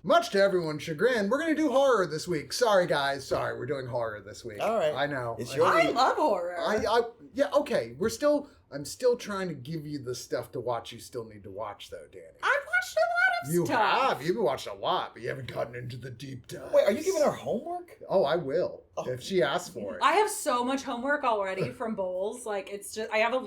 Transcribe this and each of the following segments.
much to everyone's chagrin, we're going to do horror this week. Sorry, guys. Sorry, we're doing horror this week. All right. I know. It's your I week. love horror. Yeah, okay. I'm still trying to give you the stuff to watch you still need to watch, though, Danny. I've watched a lot of You stuff. have. You've watched a lot, but you haven't gotten into the deep dive. Wait, are you giving her homework? Oh, I will. If she asks for it. I have so much homework already from Bowles. Like, it's just, I have a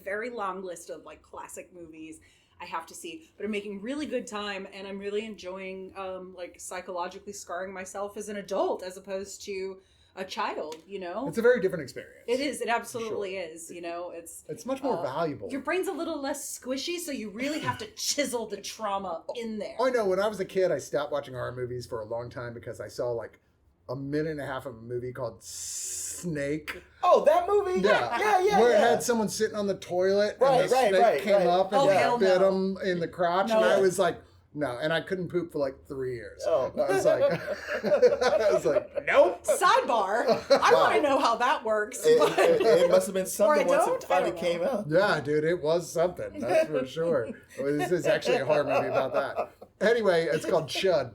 very long list of like classic movies I have to see, but I'm making really good time, and I'm really enjoying like psychologically scarring myself as an adult as opposed to a child, you know? It's a very different experience. It is. It absolutely is. You know, It's much more valuable. Your brain's a little less squishy, so you really have to chisel the trauma in there. I know. When I was a kid, I stopped watching horror movies for a long time because I saw like a minute and a half of a movie called Snake. Oh, that movie? Yeah. Where it had someone sitting on the toilet and the snake came up and bit him in the crotch. No. And I was like, no. And I couldn't poop for like 3 years. Oh. I was like, nope. Sidebar. I want to know how that works. It must have been something once it finally know. came out. Yeah, dude, it was something. That's for sure. This is actually a horror movie about that. Anyway, it's called Chud.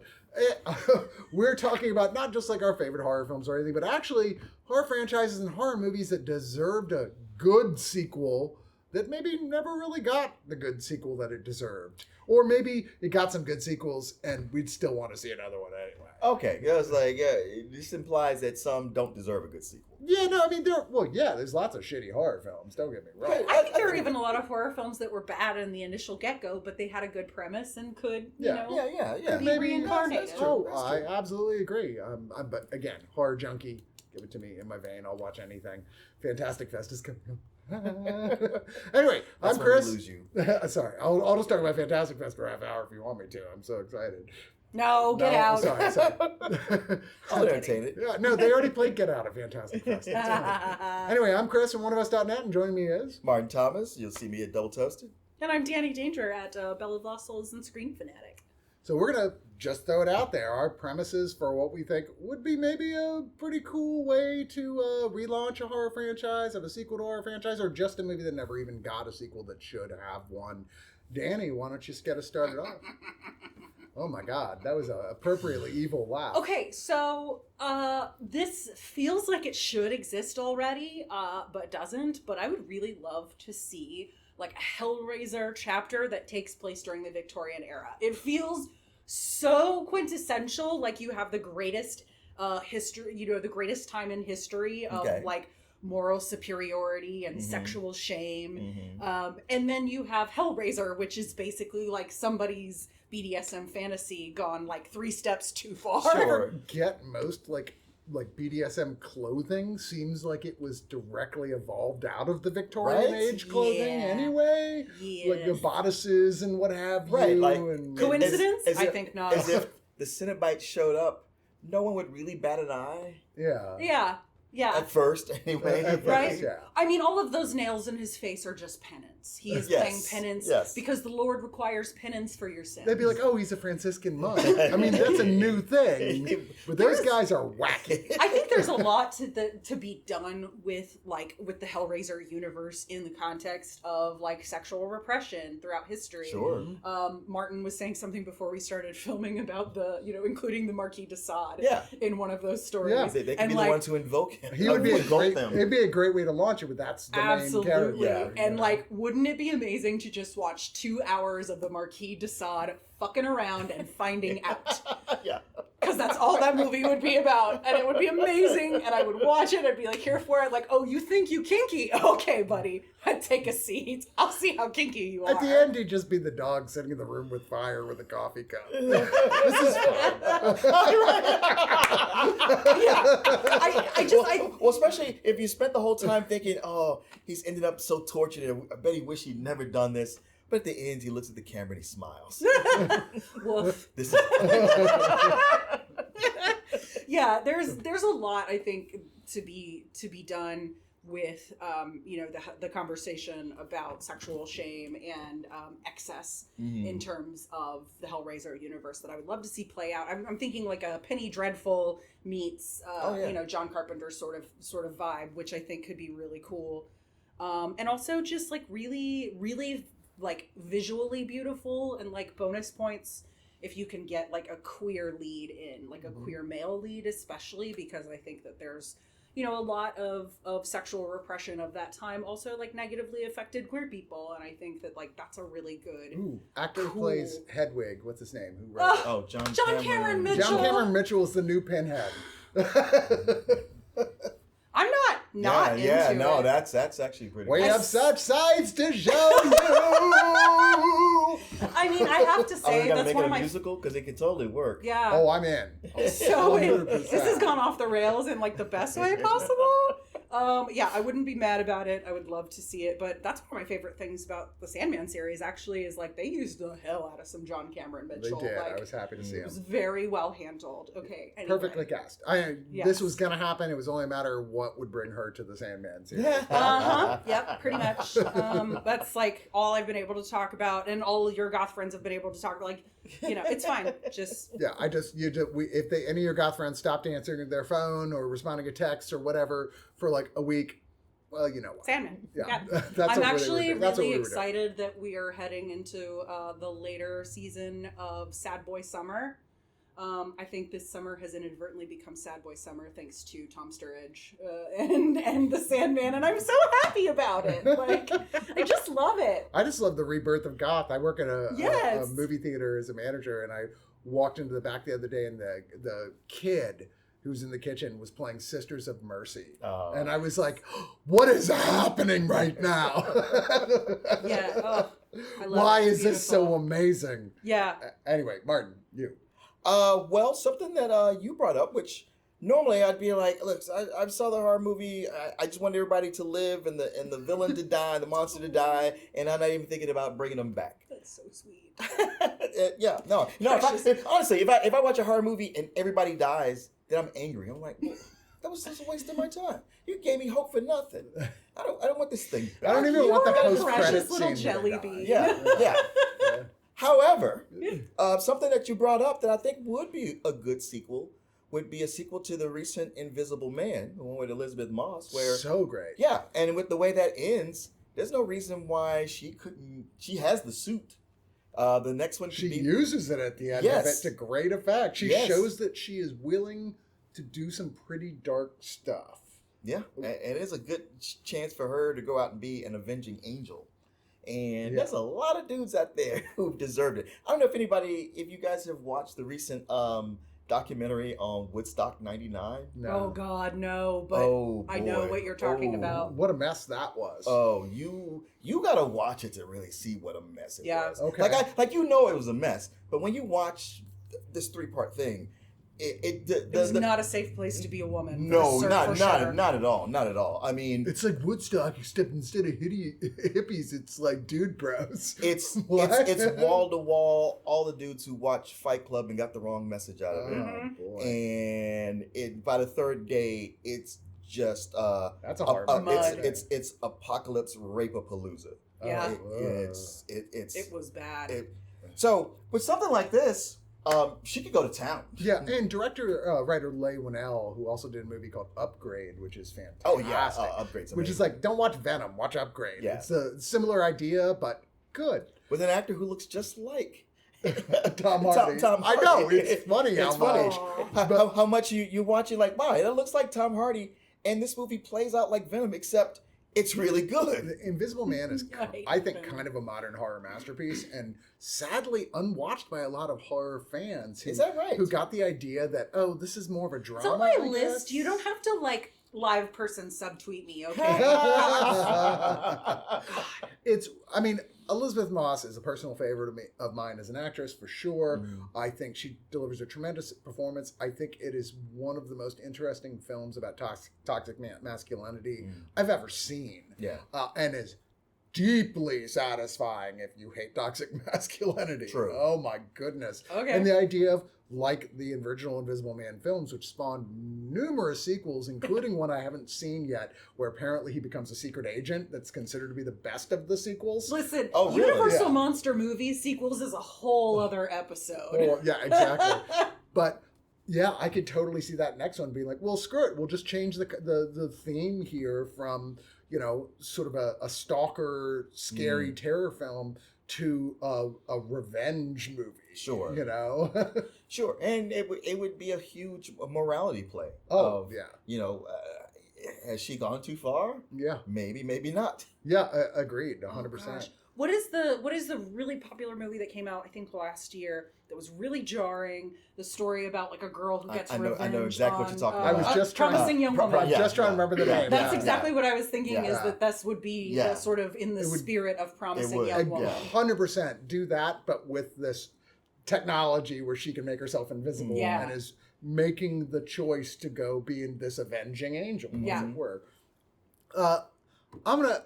We're talking about not just like our favorite horror films or anything, but actually horror franchises and horror movies that deserved a good sequel that maybe never really got the good sequel that it deserved. Or maybe it got some good sequels and we'd still want to see another one anyway. Okay, I was like, this implies that some don't deserve a good sequel. Yeah, no, I mean, there's lots of shitty horror films, don't get me wrong. I think there are even a lot of horror films that were bad in the initial get-go, but they had a good premise and could, you know, be reincarnated. That's true. I absolutely agree. But again, horror junkie, give it to me in my vein. I'll watch anything. Fantastic Fest is coming up. Anyway, That's I'm Chris. Lose you. Sorry, I'll just talk about Fantastic Fest for a half hour if you want me to. I'm so excited. No, get out. Sorry. I'll entertain it. Yeah, no, they already played Get Out at Fantastic Fest. Anyway, I'm Chris from OneOfUs.net, and joining me is Martin Thomas. You'll see me at Double Toasted. And I'm Danni Danger at Bella of Lost Souls and Screen Fanatic. So we're going to just throw it out there. Our premises for what we think would be maybe a pretty cool way to relaunch a horror franchise, have a sequel to a horror franchise, or just a movie that never even got a sequel that should have one. Danny, why don't you just get us started off? Oh my God, that was an appropriately evil laugh. Okay, so this feels like it should exist already, but doesn't. But I would really love to see like a Hellraiser chapter that takes place during the Victorian era. It feels so quintessential, like you have the greatest history, you know, the greatest time in history of like moral superiority and sexual shame. And then you have Hellraiser, which is basically like somebody's BDSM fantasy gone like 3 steps too far. Sure. Get most like BDSM clothing seems like it was directly evolved out of the Victorian age clothing anyway. Like the bodices and what have you. Right, like, and coincidence? I think not. As if the Cenobites showed up, no one would really bat an eye. Yeah. At first, anyway. Right? Yeah. I mean, all of those nails in his face are just penance. He is paying penance because the Lord requires penance for your sins. They'd be like, oh, he's a Franciscan monk. I mean, that's a new thing. But those guys are wacky. I think there's a lot to be done with the Hellraiser universe in the context of like sexual repression throughout history. Sure. Martin was saying something before we started filming about including the Marquis de Sade in one of those stories. Yeah. They could be the ones who invoke him. He would be it'd be a great way to launch it, but that's the main character. Yeah. And like, wouldn't it be amazing to just watch 2 hours of the Marquis de Sade fucking around and finding out? Because that's all that movie would be about. And it would be amazing. And I would watch it and be like, here for it. Like, oh, you think you kinky? Okay, buddy. Take a seat. I'll see how kinky you are. At the end, he'd just be the dog sitting in the room with fire with a coffee cup. This is fun. Well, especially if you spent the whole time thinking, oh, he's ended up so tortured, and I bet he wished he'd never done this. But at the end, he looks at the camera and he smiles. Woof. This is yeah, there's a lot I think to be done with the conversation about sexual shame and excess in terms of the Hellraiser universe that I would love to see play out. I'm thinking like a Penny Dreadful meets John Carpenter's sort of vibe, which I think could be really cool, and also just like really really like visually beautiful and like bonus points if you can get like a queer lead in, like a queer male lead, especially because I think that there's, you know, a lot of sexual repression of that time also like negatively affected queer people, and I think that like that's a really good actor cool. plays Hedwig. What's his name? Who wrote it? Oh, John Cameron Mitchell. John Cameron Mitchell is the new Pinhead. I'm not into it. No, that's actually pretty. We good. have such sights to show you. I mean, I have to Are we say gonna that's make one it of a my musical? Because it could totally work. yeah. Oh, I'm in. So 100%. this has gone off the rails in like the best way possible. Yeah, I wouldn't be mad about it. I would love to see it, but that's one of my favorite things about the Sandman series. Actually, is like they used the hell out of some John Cameron Mitchell. They did. Like, I was happy to see it him. was very well handled. Okay, anyway. Perfectly cast. Yes. This was going to happen. It was only a matter of what would bring her to the Sandman series. Yep, pretty much. That's like all I've been able to talk about, and all your goth friends have been able to talk. Like, you know, it's fine. Just Yeah, if any of your goth friends stopped answering their phone or responding to texts or whatever for like a week, well, you know what. Sandman. Yeah. I'm That's what actually we were doing. That's what really we were doing. excited that we are heading into the later season of Sad Boy Summer. I think this summer has inadvertently become Sad Boy Summer thanks to Tom Sturridge and the Sandman, and I'm so happy about it. Like, I just love it. I just love the rebirth of goth. I work at a Yes. movie theater as a manager, and I walked into the back the other day, and the kid who's in the kitchen was playing Sisters of Mercy. Oh. And I was like, what is happening right now? Yeah. Oh, I love Why it. It's is this so beautiful. amazing? Yeah. Anyway, Martin, you. Well, something that you brought up, which normally I'd be like, look, I saw the horror movie. I just want everybody to live and the villain to die, the monster to die, and I'm not even thinking about bringing them back. That's so sweet. Yeah, no. Honestly, if I watch a horror movie and everybody dies, then I'm angry. I'm like, well, that was just a waste of my time. You gave me hope for nothing. I don't want this thing back. I don't even You want the are a post-credit precious scene. little when they jelly die. bean. Yeah, yeah. Yeah. However, something that you brought up that I think would be a good sequel would be a sequel to the recent Invisible Man, the one with Elizabeth Moss, where So great. yeah, and with the way that ends, there's no reason why she couldn't. She has the suit. The next one could She be uses it at the end Yes. of it to great effect. She Yes. shows that she is willing to do some pretty dark stuff. yeah, and it's a good chance for her to go out and be an avenging angel. And there's a lot of dudes out there who deserved it. I don't know if you guys have watched the recent documentary on Woodstock '99. No. Oh God, no! But Oh, I know boy. what you're talking Oh. about. What a mess that was. Oh, you gotta watch it to really see what a mess it Yeah. was. Okay. Like you know it was a mess, but when you watch this 3-part thing, it It's not a safe place to be a woman. no, for not sure. not at all, not at all. I mean, It's like Woodstock, except instead of hippies, it's like dude bros. it's What? it's wall to wall. All the dudes who watched Fight Club and got the wrong message out of it, Oh, boy. and by the third day, it's just That's a hard one. Mud. it's apocalypse rape-a-palooza. Yeah. It was bad. so with something like this, she could go to town. Yeah, and writer Leigh Whannell, who also did a movie called Upgrade, which is fantastic. Oh yeah, upgrades. Which is like, don't watch Venom, watch Upgrade. Yeah. It's a similar idea, but good. with an actor who looks just like Tom Hardy. Tom I Hardy. know, it's funny It's how funny. much. How much you watch it like, wow, it looks like Tom Hardy, and this movie plays out like Venom, except it's really good. The Invisible Man is, I hate I think, Venom. kind of a modern horror masterpiece, and sadly unwatched by a lot of horror fans. Is that right? Who got the idea that, oh, this is more of a drama. It's on my I list. guess. You don't have to like live person subtweet me, okay? I mean, Elizabeth Moss is a personal favorite of mine as an actress, for sure. I think she delivers a tremendous performance. I think it is one of the most interesting films about toxic masculinity I've ever seen. Yeah. And is deeply satisfying if you hate toxic masculinity. True. Oh my goodness. Okay. And the idea of, like the original Invisible Man films, which spawned numerous sequels, including one I haven't seen yet, where apparently he becomes a secret agent that's considered to be the best of the sequels. Listen, Oh, really? Universal Yeah. Monster movies sequels is a whole other episode. Oh, yeah, exactly. But yeah, I could totally see that next one being like, well, screw it. We'll just change the theme here from, sort of a stalker, scary terror film to a revenge movie. Sure. Sure, and it would be a huge morality play. Oh, of, yeah. Has she gone too far? Yeah. Maybe not. Yeah, agreed, 100%. Oh, gosh. What is the really popular movie that came out, I think, last year that was really jarring? The story about like a girl who gets revenge. I know exactly what you're talking about. I was just trying Promising Young Woman. Just trying to remember the name. That's exactly what I was thinking. Yeah. Is that this would be sort of in the spirit of Promising Young Woman. 100% do that, but with this technology where she can make herself invisible and is making the choice to go be in this avenging angel, as it were.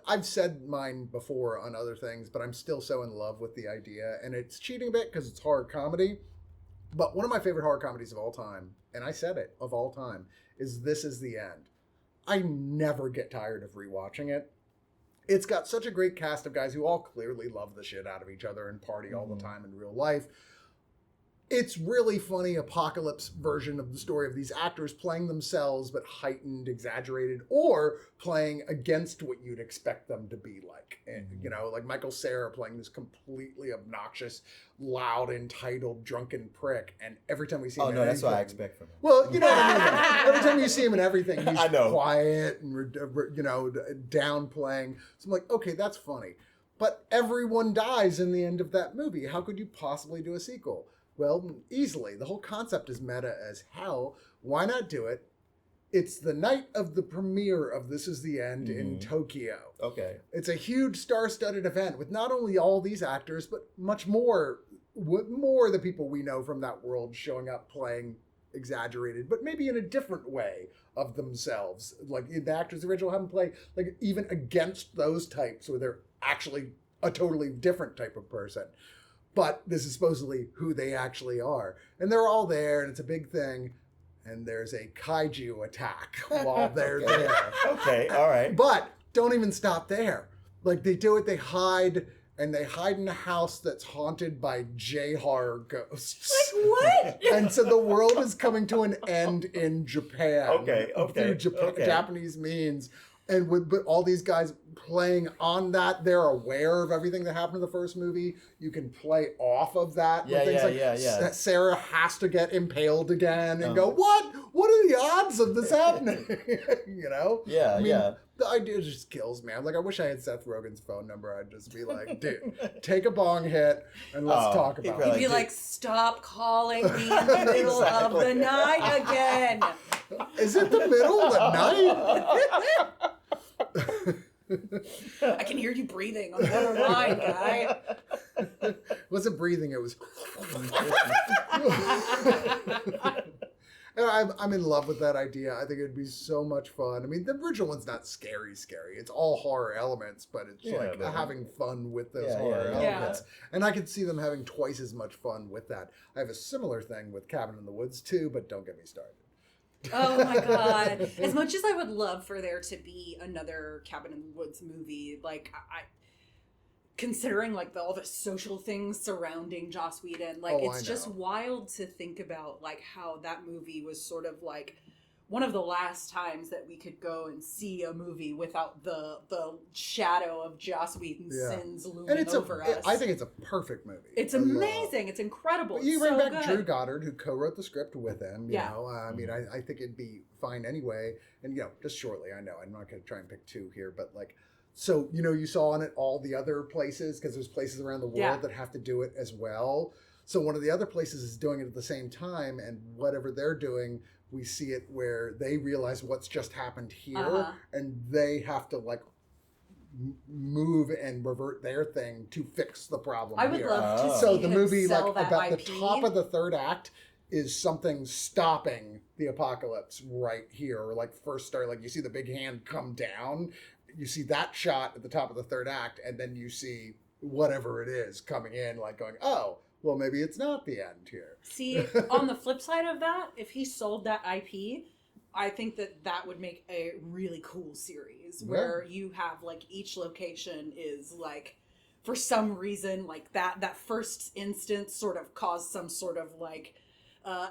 I've said mine before on other things, but I'm still so in love with the idea, and it's cheating a bit because it's horror comedy. But one of my favorite horror comedies of all time, and I said it, of all time, is This Is the End. I never get tired of rewatching it. It's got such a great cast of guys who all clearly love the shit out of each other and party all the time in real life. It's really funny apocalypse version of the story of these actors playing themselves, but heightened, exaggerated, or playing against what you'd expect them to be like. And, like Michael Cera playing this completely obnoxious, loud, entitled, drunken prick. And every time we see him in that's anything, what I expect from him. Well, you know what I mean. Every time you see him in everything, he's I know. quiet and, downplaying. So I'm like, okay, that's funny. But everyone dies in the end of that movie. How could you possibly do a sequel? Well, easily. The whole concept is meta as hell. Why not do it? It's the night of the premiere of This Is the End in Tokyo. Okay. It's a huge star-studded event with not only all these actors, but much more of the people we know from that world showing up playing exaggerated, but maybe in a different way of themselves. Like the actors original haven't played, like even against those types where they're actually a totally different type of person. But this is supposedly who they actually are. And they're all there, and it's a big thing. And there's a kaiju attack while they're there. Okay, all right. But don't even stop there. Like, they do it, they hide in a house that's haunted by J-horror ghosts. Like, what? And so the world is coming to an end in Japan. Okay. Through Japanese means. And with all these guys playing on that, they're aware of everything that happened in the first movie. You can play off of that. Yeah. Sarah has to get impaled again and go, what? What are the odds of this happening? Yeah, The idea just kills me. I'm like, I wish I had Seth Rogen's phone number. I'd just be like, dude, take a bong hit and let's talk about it. He'd be like, stop calling me in the middle of the night again. Is it the middle of the night? I can hear you breathing on the other line, guy. It wasn't breathing, it was... I'm in love with that idea. I think it'd be so much fun. I mean, the original one's not scary. It's all horror elements, but it's having fun with those horror elements. And I could see them having twice as much fun with that. I have a similar thing with Cabin in the Woods too, but don't get me started. Oh my god. As much as I would love for there to be another Cabin in the Woods movie, like I considering like all the social things surrounding Joss Whedon, like it's just wild to think about like how that movie was sort of like one of the last times that we could go and see a movie without the shadow of Joss Whedon's sins looming over us. I think it's a perfect movie. It's amazing. It's incredible. But you bring back Drew Goddard, who co-wrote the script with him. You know, I mean, I think it'd be fine anyway. And just shortly, I know I'm not going to try and pick two here, but like, so you saw on it all the other places because there's places around the world that have to do it as well. So one of the other places is doing it at the same time, and whatever they're doing, we see it where they realize what's just happened here, and they have to like move and revert their thing to fix the problem. I would love to see So the him movie, sell like that about IP. the top of the third act, is something stopping the apocalypse right here, or like first start, like you see the big hand come down, you see that shot at the top of the third act, and then you see whatever it is coming in, like going, oh, well, maybe it's not the end here. See, on the flip side of that, if he sold that IP, I think that would make a really cool series where you have like each location is like, for some reason, like that first instance sort of caused some sort of like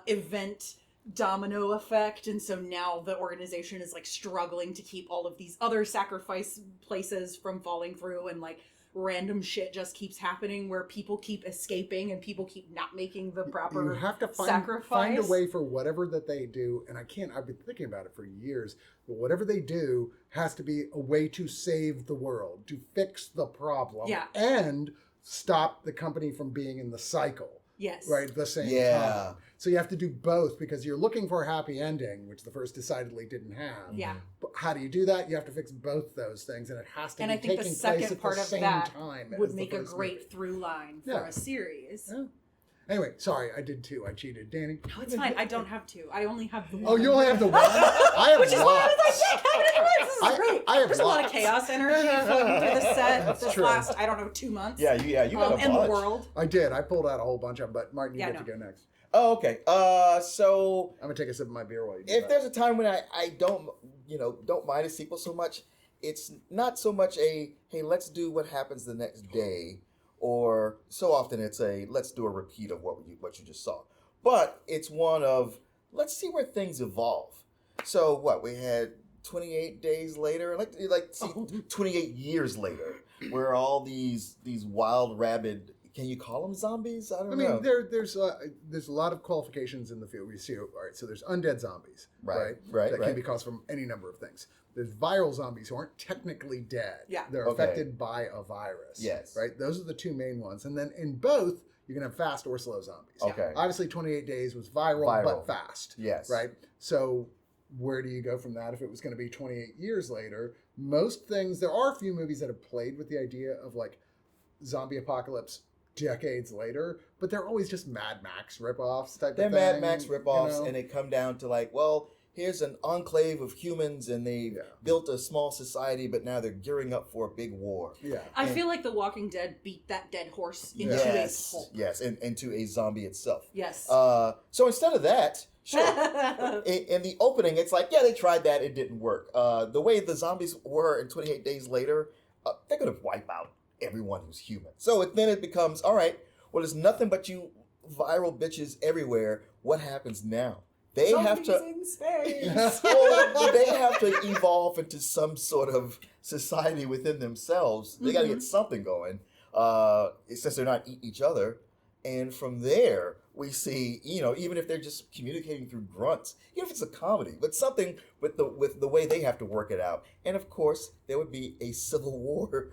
event domino effect, and so now the organization is like struggling to keep all of these other sacrifice places from falling through, and like random shit just keeps happening where people keep escaping and people keep not making the proper You have to sacrifice. find a way for whatever that they do, and I've been thinking about it for years, but whatever they do has to be a way to save the world, to fix the problem, and stop the company from being in the cycle. Yes. Right, at the same time. So you have to do both because you're looking for a happy ending, which the first decidedly didn't have. Yeah. But how do you do that? You have to fix both those things, and it has to And be I think taking the second place at part the of same that time. would as make the a first great movie. through line for Yeah. a series. Yeah. Anyway, sorry, I did two. I cheated. Danny? No, it's fine. I don't have two. I only have the one. Oh, you only have the one? I have Which is why I was lots. like, how many ones? This is great. I have There's a lot of lots. chaos energy floating through the set That's this true. last, I don't know, 2 months. You got a in the bunch. world. I did. I pulled out a whole bunch of them, but Martin, you Yeah, get to go next. Oh, okay. So I'm going to take a sip of my beer while you do if that. there's a time when I don't mind a sequel so much, it's not so much a, hey, let's do what happens the next day, or so often it's a, let's do a repeat of what you just saw. But it's one of, let's see where things evolve. So what, we had 28 days later, see 28 years later, where all these wild, rabid, can you call them zombies? I don't know. There's a lot of qualifications in the field. We see, all right, so there's undead zombies, Right. that can be caused from any number of things. There's viral zombies who aren't technically dead. Yeah. They're affected by a virus. Yes. Right? Those are the two main ones. And then in both, you can have fast or slow zombies. Okay. Obviously, 28 Days was viral, but fast. Yes. Right? So where do you go from that if it was going to be 28 years later? Most things, there are a few movies that have played with the idea of like zombie apocalypse decades later, but they're always just Mad Max ripoffs type They're of thing. Mad Max ripoffs, you know? and they come down to like, well, here's an enclave of humans, and they built a small society, but now they're gearing up for a big war. Yeah. I feel like The Walking Dead beat that dead horse into a pulp. Yes, and into a zombie itself. Yes. So instead of that, sure, in the opening, it's like, yeah, they tried that, it didn't work. The way the zombies were in 28 Days Later, they're going to wipe out everyone who's human. So then it becomes, all right, well, there's nothing but you viral bitches everywhere. What happens now? They have to in space. well, they have to evolve into some sort of society within themselves. They got to get something going, since they're not eating each other. And from there, we see, even if they're just communicating through grunts, even if it's a comedy, but something with the way they have to work it out. And of course, there would be a civil war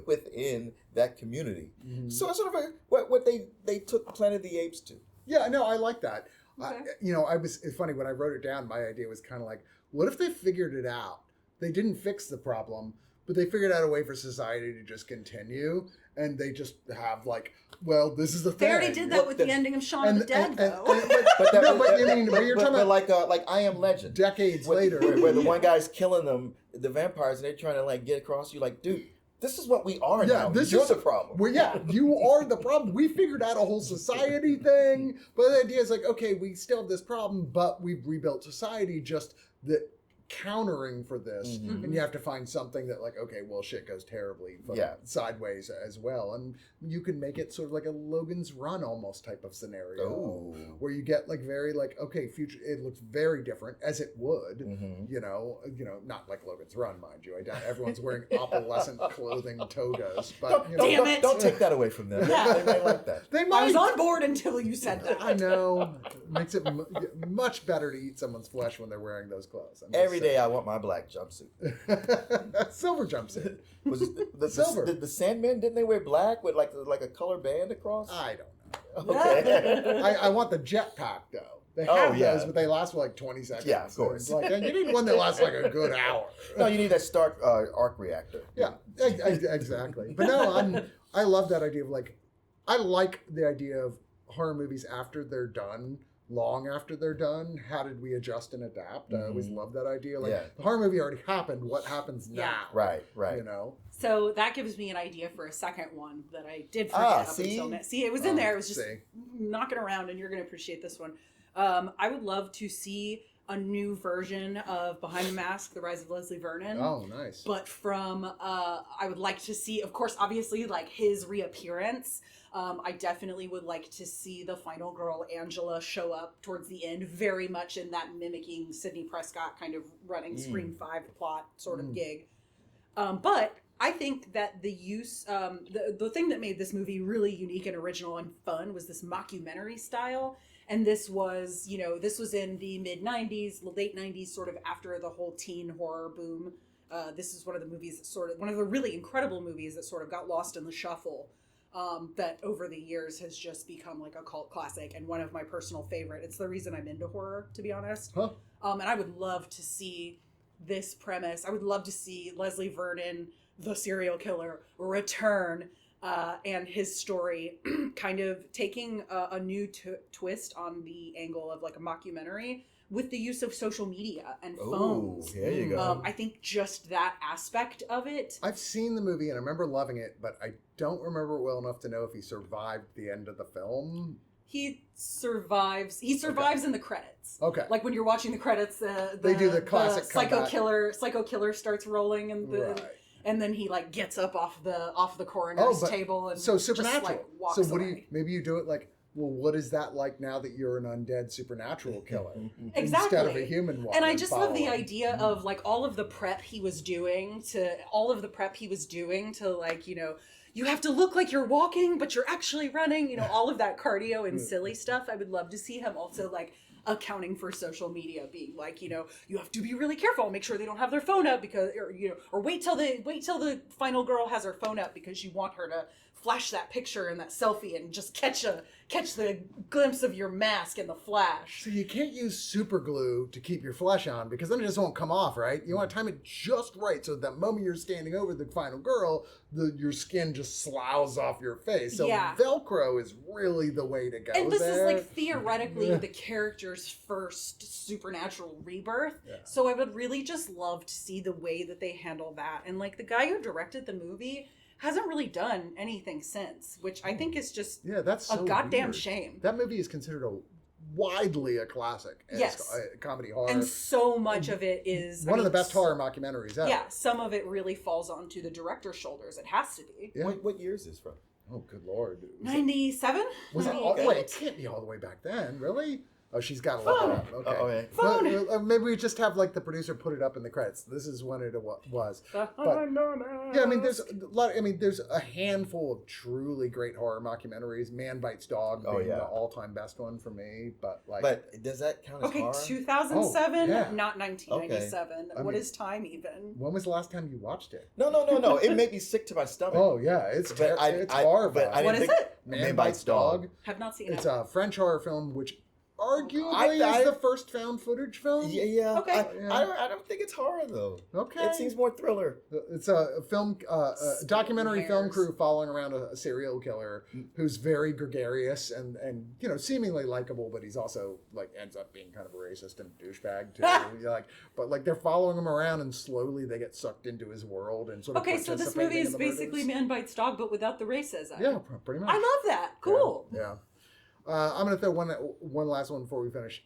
within that community. Mm-hmm. So it's sort of what they took Planet of the Apes to. Yeah, no, I like that. Okay. It's funny, when I wrote it down, my idea was kind of like, what if they figured it out? They didn't fix the problem, but they figured out a way for society to just continue, and they just have like, well, this is the thing. They already did that with the ending of Shaun of the Dead, though. But you're talking about like I Am Legend. decades later. Where the one guy's killing them, the vampires, and they're trying to like get across you like, dude, this is what we are now. You're the problem. Well, yeah, you are the problem. We figured out a whole society thing, but the idea is like, okay, we still have this problem, but we've rebuilt society just that countering for this, and you have to find something that like, okay, well, shit goes terribly sideways as well, and you can make it sort of like a Logan's Run almost type of scenario, where you get like very like, okay, future, it looks very different as it would, not like Logan's Run, mind you. I doubt everyone's wearing opalescent clothing togas, but Don't take that away from them. Yeah. They might like that. They might. I was on board until you said that. I know. It makes it much better to eat someone's flesh when they're wearing those clothes. Every day I want my black jumpsuit. Silver jumpsuit. Was it the Silver. The Sandmen, didn't they wear black with like a color band across? I don't know. Okay. I want the jetpack though. They Oh, have yeah. those, but they last for like 20 seconds. Yeah, of course. It's like, you need one that lasts like a good hour. No, you need that Stark arc reactor. Yeah, exactly. But no, I love that idea of like, I like the idea of horror movies after they're done, long after they're done. How did we adjust and adapt? I always love that idea. Like, the horror movie already happened. What happens now? Right. You know? So that gives me an idea for a second one that I did forget up until now. See, it was in there. It was just knocking around, and you're going to appreciate this one. I would love to see a new version of Behind the Mask: The Rise of Leslie Vernon. Oh, nice. But from I would like to see, of course, obviously, like his reappearance. I definitely would like to see the final girl Angela show up towards the end, very much in that mimicking Sidney Prescott kind of running Scream 5 plot sort of gig. But I think that the use, the thing that made this movie really unique and original and fun was this mockumentary style. And this was, this was in the mid 90s, late 90s, sort of after the whole teen horror boom. This is one of the movies that one of the really incredible movies that sort of got lost in the shuffle. That over the years has just become like a cult classic and one of my personal favorite. It's the reason I'm into horror, to be honest. Huh. And I would love to see this premise. I would love to see Leslie Vernon, the serial killer, return and his story kind of taking a new twist on the angle of like a mockumentary with the use of social media and phones. There you go. I think just that aspect of it. I've seen the movie and I remember loving it, but I don't remember it well enough to know if he survived the end of the film. He survives. He survives in the credits. Okay. Like when you're watching the credits, they do the classic psycho comeback. Psycho killer starts rolling, and Right. and then he like gets up off the coroner's table and so supernatural. Just, like, walks so what away. do you? Maybe you do it like, well, what is that like now that you're an undead supernatural killer Exactly. instead of a human one? And I just love the following? idea of like all of the prep he was doing to like, you have to look like you're walking, but you're actually running, all of that cardio and silly stuff. I would love to see him also like accounting for social media, being like, you have to be really careful, make sure they don't have their phone up because, or wait till the final girl has her phone up because you want her to flash that picture and that selfie and just catch the glimpse of your mask in the flash. So you can't use super glue to keep your flesh on because then it just won't come off, right? You want to time it just right so that moment you're standing over the final girl, your skin just sloughs off your face. So Yeah. Velcro is really the way to go. And this is there. like theoretically the character's first supernatural rebirth. Yeah. So I would really just love to see the way that they handle that. And like the guy who directed the movie hasn't really done anything since, which I think is just that's so a goddamn weird. shame. That movie is considered widely a classic as Yes. a comedy horror. And so much of it is one of the best horror mockumentaries ever. Yeah, some of it really falls onto the director's shoulders. It has to be. Yeah. What year is this from? Oh, good lord. 97? Was it? Okay. Wait, it can't be all the way back then, really? Oh, she's got to look it up. Okay. Okay. Phone. Maybe we just have like the producer put it up in the credits. This is when it was. But Yeah, yeah, I mean, there's a lot. I mean, there's a handful of truly great horror documentaries. Man Bites Dog being the all-time best one for me. But like, But does that count as Okay, horror? 2007, Oh, yeah. not 1997. I What mean- is time even? when was the last time you watched it? No. It made me sick to my stomach. Oh yeah, it's But it's horrifying. but I What didn't is think- it? Man Bites Dog. Have not seen It's it. a French horror film, which arguably I- is the first found footage film. Yeah. Okay. I don't think it's horror though. Okay. It seems more thriller. It's a film, a documentary film Scares. crew following around a serial killer who's very gregarious and seemingly likable, but he's also like ends up being kind of a racist and douchebag too. But like they're following him around and slowly they get sucked into his world and sort of Okay, so this participating movie in is the basically murders. Man Bites Dog, but without the racism. Yeah, pretty much. I love that. Cool. Yeah. I'm gonna throw one last one before we finish,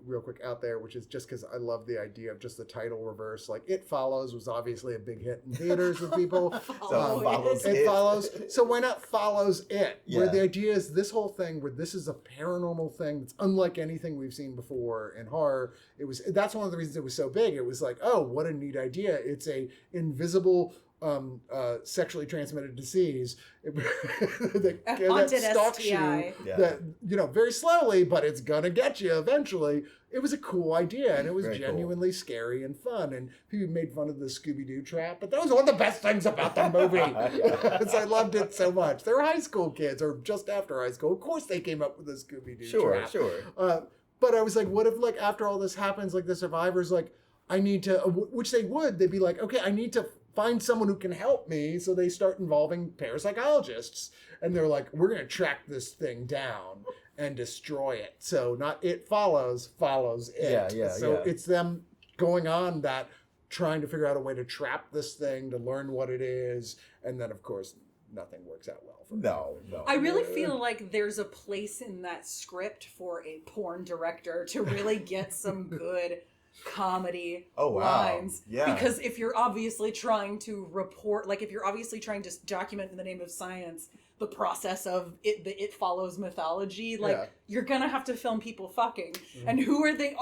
real quick out there, which is just because I love the idea of just the title reverse. Like It Follows was obviously a big hit in theaters with people. So follows It It. Follows. So why not Follows It? Where Yeah. the idea is this whole thing where this is a paranormal thing that's unlike anything we've seen before in horror. That's one of the reasons it was so big. It was like, oh, what a neat idea! It's a invisible sexually transmitted disease that Haunted stalks STI. you Yeah. that very slowly, but it's gonna get you eventually. It was a cool idea and it was Very cool. genuinely scary and fun, and people made fun of the Scooby-Doo trap, but that was one of the best things about the movie. So I loved it so much. They were high school kids or just after high school. Of course they came up with the Scooby-Doo trap. Sure. But I was like, what if like after all this happens, like the survivors, like I need to, which they would, they'd be like, okay, I need to find someone who can help me. So they start involving parapsychologists, and they're like, we're gonna track this thing down and destroy it. So not It Follows It. Yeah, So yeah. it's them going on that, trying to figure out a way to trap this thing, to learn what it is, and then of course nothing works out well for No. I really feel like there's a place in that script for a porn director to really get some good comedy lines. Yeah. Because if you're obviously trying to report, like if you're obviously trying to document in the name of science the process of it follows mythology, like you're gonna have to film people fucking. And who are these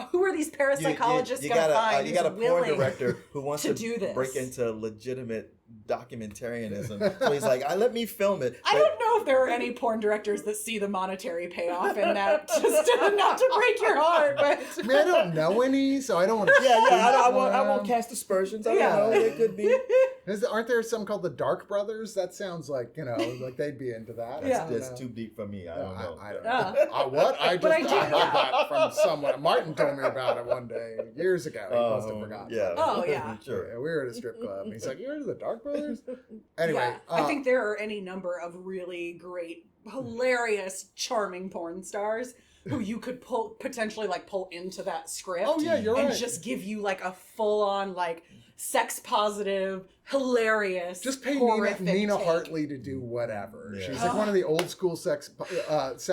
parapsychologists gonna find? You got a porn director who wants to do this. break into legitimate documentarianism. So he's like, let me film it. I don't know if there are any porn directors that see the monetary payoff in that. Just not to break your heart, but I mean, I don't know any, so I don't want to. I won't cast aspersions. I don't know. It could be. Aren't there some called the Dark Brothers? That sounds like like they'd be into that. That's too deep for me. I don't know. I don't know. What? I heard that from someone. Martin told me about it one day years ago. He must have forgotten. Yeah. Oh yeah. Sure. Yeah, we were at a strip club, and he's like, "You heard of the Dark Brothers?" Anyway, I think there are any number of really great, hilarious, charming porn stars who you could potentially pull into that script. Oh yeah, you're right. And just give you like a full on sex positive, hilarious, just pay horrific Nina take. Hartley to do whatever. Yeah. She's like one of the old school sex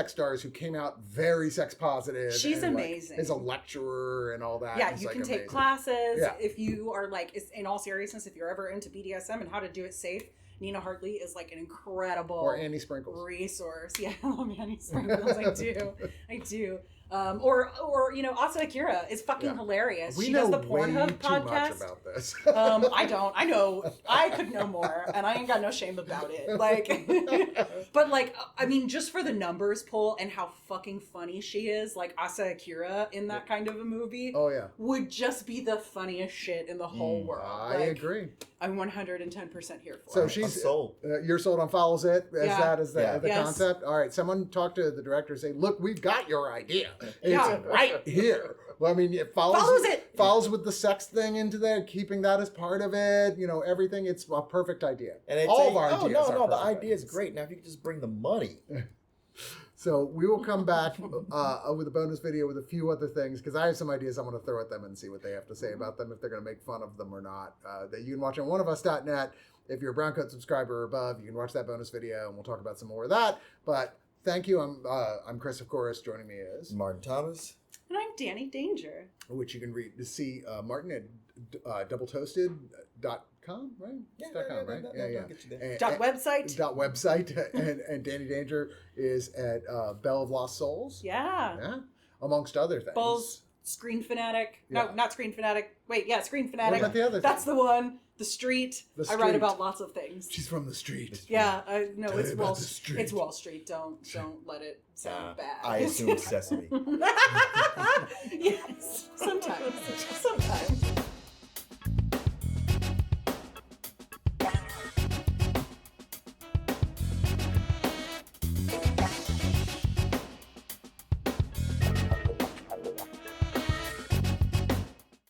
stars who came out very sex positive. She's and, amazing. Is a lecturer and all that. Yeah, It's, you can amazing. take classes. Yeah. If you are in all seriousness, if you're ever into BDSM and how to do it safe, Nina Hartley is an incredible Or Annie Sprinkles resource. Yeah, I love Annie Sprinkles. I do. Or Asa Akira is fucking hilarious. We She know does the Pornhub way podcast. too much about this. I don't. I know. I could know more, and I ain't got no shame about it. But I mean, just for the numbers pull and how fucking funny she is, Asa Akira in that kind of a movie. Oh yeah, would just be the funniest shit in the whole world. I agree. I'm 110% here for So it. she's sold. You're sold on follows it as Yeah. the Yes. concept. All right, someone talk to the director and say, "Look, we've got your idea. It's Yeah. right here." Well, I mean, it follows with the sex thing into there, keeping that as part of it. Everything. It's a perfect idea. And all of our ideas. No, are the perfect idea is ideas. great. Now if you could just bring the money. So we will come back with a bonus video with a few other things because I have some ideas I want to throw at them and see what they have to say about them, if they're going to make fun of them or not. That you can watch on oneofus.net. If you're a Brown Coat subscriber or above, you can watch that bonus video and we'll talk about some more of that. But thank you. I'm Chris, of course. Joining me is Martin Thomas. And I'm Danni Danger. which you can read to see Martin at doubletoasted.com, right? Yeah, .com, right? Yeah. Get you there. .website. And Danni Danger is at Belle of Lost Souls. Yeah. Amongst other things. Bulls, Screen Fanatic. Yeah. No, not Screen Fanatic. Wait, yeah, Screen Fanatic. What about the other That's thing? the one. The Street. The I write Street. about lots of things. She's from the street. Yeah, no, Tell it's me about Wall the street. It's Wall Street. Don't let it sound bad. I assume Sesame. Yes, sometimes.